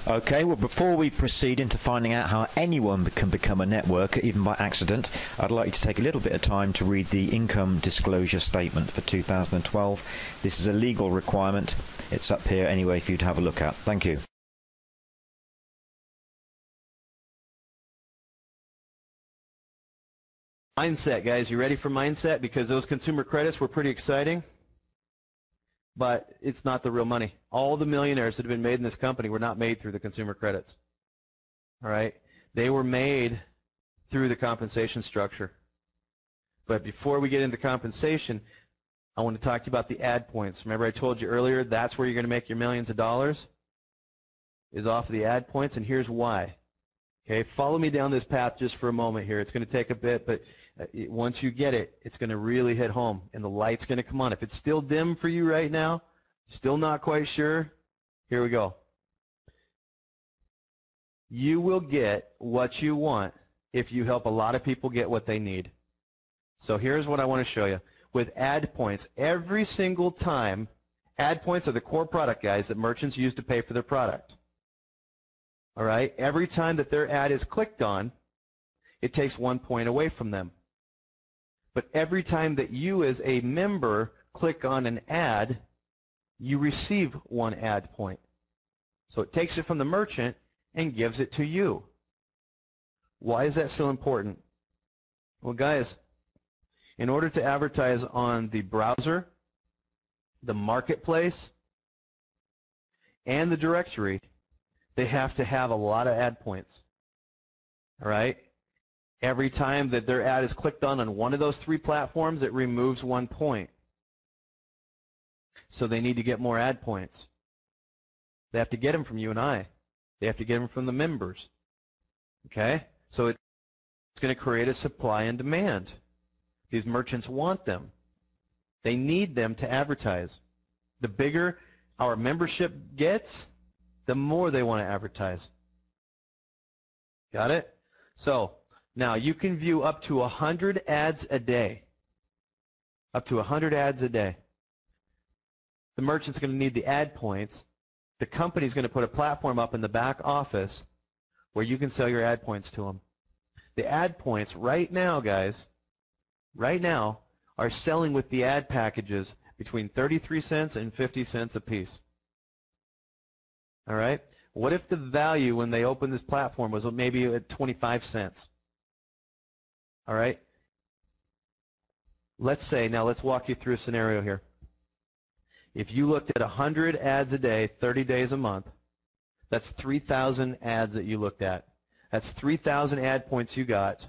Okay, well, before we proceed into finding out how anyone can become a networker, even by accident, I'd like you to take a little bit of time to read the income disclosure statement for 2012. This is a legal requirement. It's up here anyway for you to have a look at. Thank you. Mindset, guys. You ready for mindset? Because those consumer credits were pretty exciting, but it's not the real money. All the millionaires that have been made in this company were not made through the consumer credits. All right? They were made through the compensation structure. But before we get into compensation, I want to talk to you about the ad points. Remember I told you earlier that's where you're going to make your millions of dollars, is off of the ad points, and here's why. Okay, follow me down this path just for a moment here. It's going to take a bit, but once you get it, it's going to really hit home, and the light's going to come on. If it's still dim for you right now, still not quite sure, here we go. You will get what you want if you help a lot of people get what they need. So here's what I want to show you. With ad points, every single time, ad points are the core product, guys, that merchants use to pay for their product. All right? Every time that their ad is clicked on, it takes 1 point away from them. But every time that you as a member click on an ad, you receive 1 ad point. So it takes it from the merchant and gives it to you. Why is that so important? Well, guys, in order to advertise on the browser, the marketplace, and the directory, they have to have a lot of ad points. All right? Every time that their ad is clicked on one of those 3 platforms, it removes 1 point. So they need to get more ad points. They have to get them from you and I. They have to get them from the members. Okay? So it's going to create a supply and demand. These merchants want them. They need them to advertise. The bigger our membership gets, the more they want to advertise. Got it? So now you can view up to 100 ads a day. Up to 100 ads a day. The merchant's going to need the ad points. The company's going to put a platform up in the back office where you can sell your ad points to them. The ad points right now, guys, right now are selling with the ad packages between 33 cents and 50 cents a piece. All right? What if the value when they opened this platform was maybe at 25 cents? All right? Let's say, now let's walk you through a scenario here. If you looked at 100 ads a day, 30 days a month, that's 3,000 ads that you looked at. That's 3,000 ad points you got.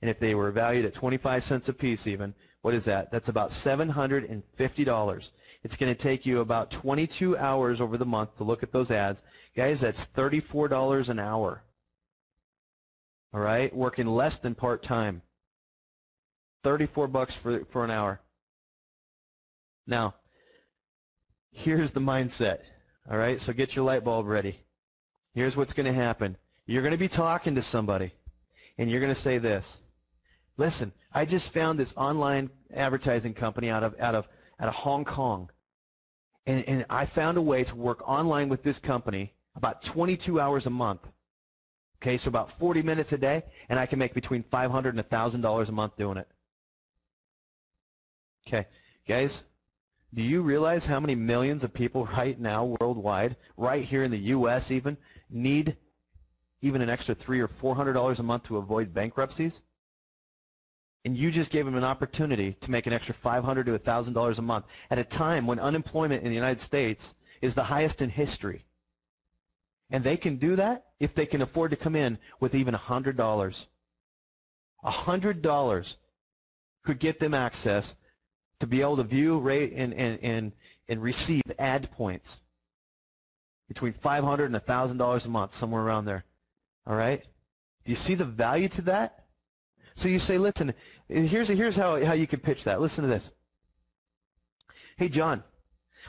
And if they were valued at 25 cents a piece even, what is that? That's about $750. It's going to take you about 22 hours over the month to look at those ads. Guys, that's $34 an hour. All right? Working less than part-time. 34 bucks for an hour. Now, here's the mindset. All right? So get your light bulb ready. Here's what's going to happen. You're going to be talking to somebody, and you're going to say this. Listen, I just found this online advertising company out of Hong Kong, and I found a way to work online with this company about 22 hours a month. Okay, so about 40 minutes a day, and I can make between $500 and $1,000 a month doing it. Okay, guys, do you realize how many millions of people right now worldwide, right here in the U.S. even, need even an extra $300 or $400 a month to avoid bankruptcies? And you just gave them an opportunity to make an extra $500 to $1,000 a month at a time when unemployment in the United States is the highest in history. And they can do that if they can afford to come in with even $100. $100 could get them access to be able to view, rate, and receive ad points between $500 and $1,000 a month, somewhere around there. All right? Do you see the value to that? So you say, listen, here's how you can pitch that. Listen to this. Hey, John,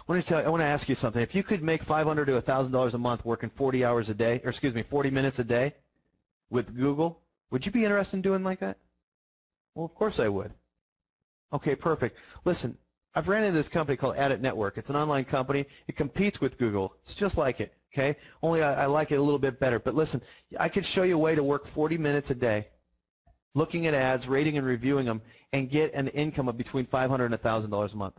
I want to ask you something. If you could make $500 to $1,000 a month working 40 hours a day, or excuse me, 40 minutes a day with Google, would you be interested in doing like that? Well, of course I would. Okay, perfect. Listen, I've ran into this company called Adit Network. It's an online company. It competes with Google. It's just like it. Okay? Only I like it a little bit better. But listen, I could show you a way to work 40 minutes a day, looking at ads, rating and reviewing them, and get an income of between $500 and $1,000 a month.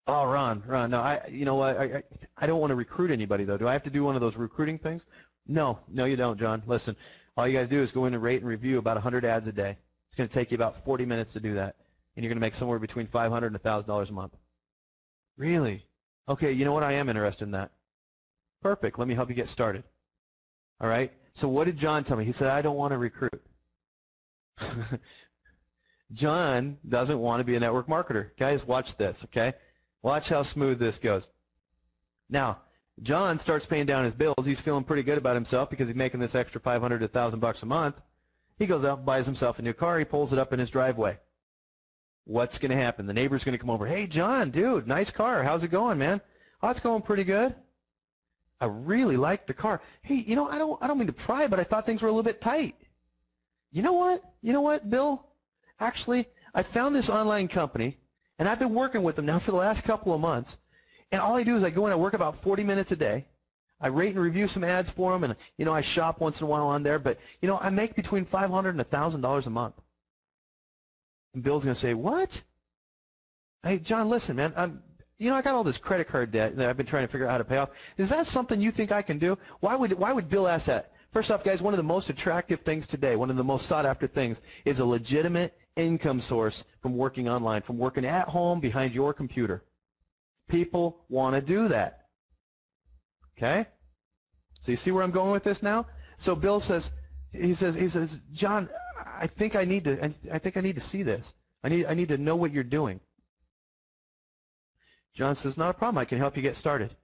Oh, Ron, no, you know what? I don't want to recruit anybody, though. Do I have to do one of those recruiting things? No, you don't, John. Listen, all you got to do is go in and rate and review about 100 ads a day. It's going to take you about 40 minutes to do that, and you're going to make somewhere between $500 and $1,000 a month. Really? Okay, you know what? I am interested in that. Perfect. Let me help you get started. All right? So what did John tell me? He said, I don't want to recruit. John doesn't want to be a network marketer. Guys, watch this, okay? Watch how smooth this goes. Now, John starts paying down his bills. He's feeling pretty good about himself because he's making this extra $500 to $1,000 a month. He goes out and buys himself a new car. He pulls it up in his driveway. What's going to happen? The neighbor's going to come over. Hey, John, dude, nice car. How's it going, man? Oh, it's going pretty good. I really like the car. Hey, you know, I don't mean to pry, but I thought things were a little bit tight. You know what? You know what, Bill? Actually, I found this online company, and I've been working with them now for the last couple of months. And all I do is I go in, I work about 40 minutes a day. I rate and review some ads for them, and, you know, I shop once in a while on there. But, you know, I make between $500 and $1,000 a month. And Bill's going to say, what? Hey, John, listen, man, I got all this credit card debt that I've been trying to figure out how to pay off. Is that something you think I can do? Why would Bill ask that? First off, guys, one of the most attractive things today, one of the most sought-after things, is a legitimate income source from working online, from working at home behind your computer. People want to do that. Okay? So you see where I'm going with this now? So Bill says, he says, John, I think I need to see this. I need to know what you're doing. John says, not a problem. I can help you get started.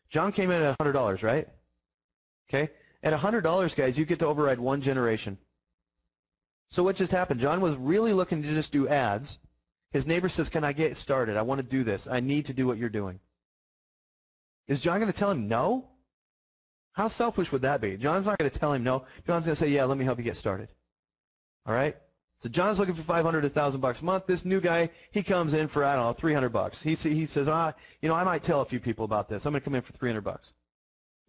John came in at $100, right? Okay? At $100, guys, you get to override one generation. So what just happened? John was really looking to just do ads. His neighbor says, can I get started? I want to do this. I need to do what you're doing. Is John going to tell him no? How selfish would that be? John's not going to tell him no. John's going to say, yeah, let me help you get started. All right? So John's looking for $500 to $1,000 a month. This new guy, he comes in for, I don't know, $300. He says, you know, I might tell a few people about this. I'm going to come in for $300. Well,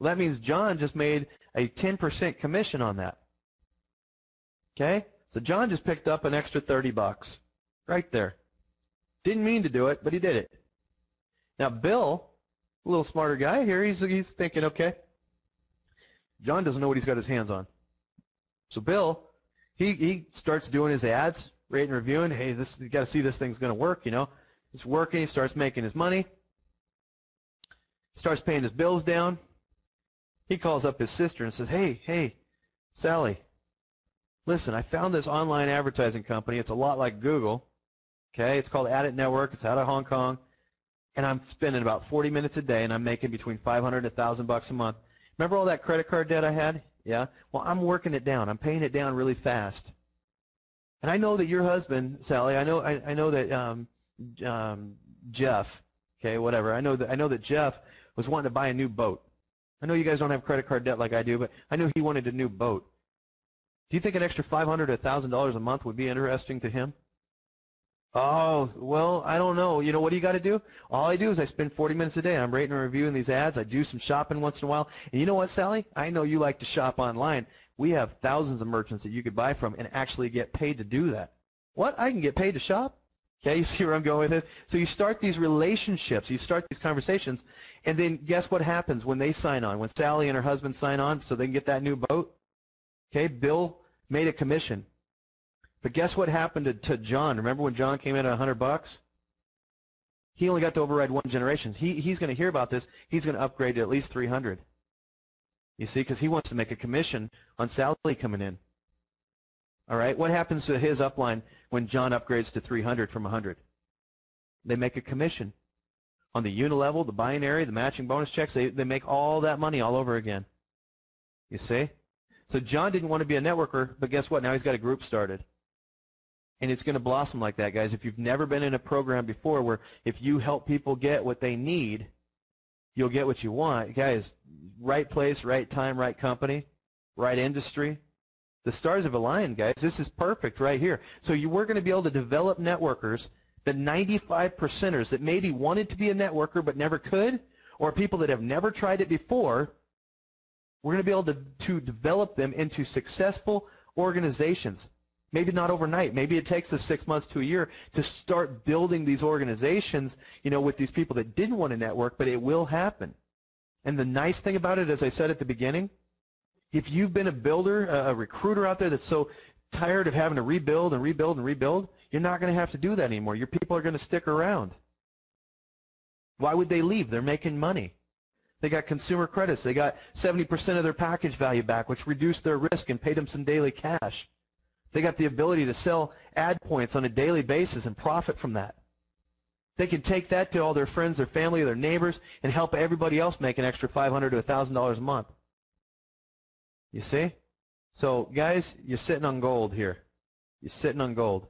that means John just made a 10% commission on that. Okay? So John just picked up an extra $30 right there. Didn't mean to do it, but he did it. Now Bill, a little smarter guy here, he's thinking, okay, John doesn't know what he's got his hands on. So Bill, he starts doing his ads, rating and reviewing. Hey, you got to see this thing's going to work, you know. It's working. He starts making his money. Starts paying his bills down. He calls up his sister and says, hey, Sally, listen, I found this online advertising company. It's a lot like Google. Okay, it's called Adit Network. It's out of Hong Kong. And I'm spending about 40 minutes a day, and I'm making between $500 and $1,000 a month. Remember all that credit card debt I had? Yeah? Well, I'm working it down. I'm paying it down really fast. And I know that your husband, Sally, I know that Jeff, okay, whatever. I know that Jeff was wanting to buy a new boat. I know you guys don't have credit card debt like I do, but I knew he wanted a new boat. Do you think an extra $500 to $1,000 a month would be interesting to him? Oh, well, I don't know. You know, what do you got to do? All I do is I spend 40 minutes a day, and I'm rating and reviewing these ads. I do some shopping once in a while. And you know what, Sally? I know you like to shop online. We have thousands of merchants that you could buy from and actually get paid to do that. What? I can get paid to shop? Okay, you see where I'm going with this? So you start these relationships, you start these conversations, and then guess what happens when they sign on? When Sally and her husband sign on so they can get that new boat? Okay, Bill made a commission. But guess what happened to John? Remember when John came in at $100? He only got to override one generation. He's going to hear about this. He's going to upgrade to at least $300. You see, because he wants to make a commission on Sally coming in. All right, what happens to his upline when John upgrades to $300 from $100? They make a commission on the unilevel, the binary, the matching bonus checks. They make all that money all over again. You see? So John didn't want to be a networker, but guess what? Now he's got a group started. And it's going to blossom like that, guys. If you've never been in a program before where if you help people get what they need, you'll get what you want. Guys, right place, right time, right company, right industry. The stars have aligned, guys. This is perfect right here. So we're going to be able to develop networkers, the 95%ers that maybe wanted to be a networker but never could, or people that have never tried it before, we're going to be able to develop them into successful organizations. Maybe not overnight. Maybe it takes us 6 months to a year to start building these organizations, with these people that didn't want to network, but it will happen. And the nice thing about it, as I said at the beginning, if you've been a builder, a recruiter out there that's so tired of having to rebuild and rebuild and rebuild, you're not going to have to do that anymore. Your people are going to stick around. Why would they leave? They're making money. They got consumer credits. They got 70% of their package value back, which reduced their risk and paid them some daily cash. They got the ability to sell ad points on a daily basis and profit from that. They can take that to all their friends, their family, their neighbors, and help everybody else make an extra $500 to $1,000 a month. You see? So, guys, you're sitting on gold here. You're sitting on gold.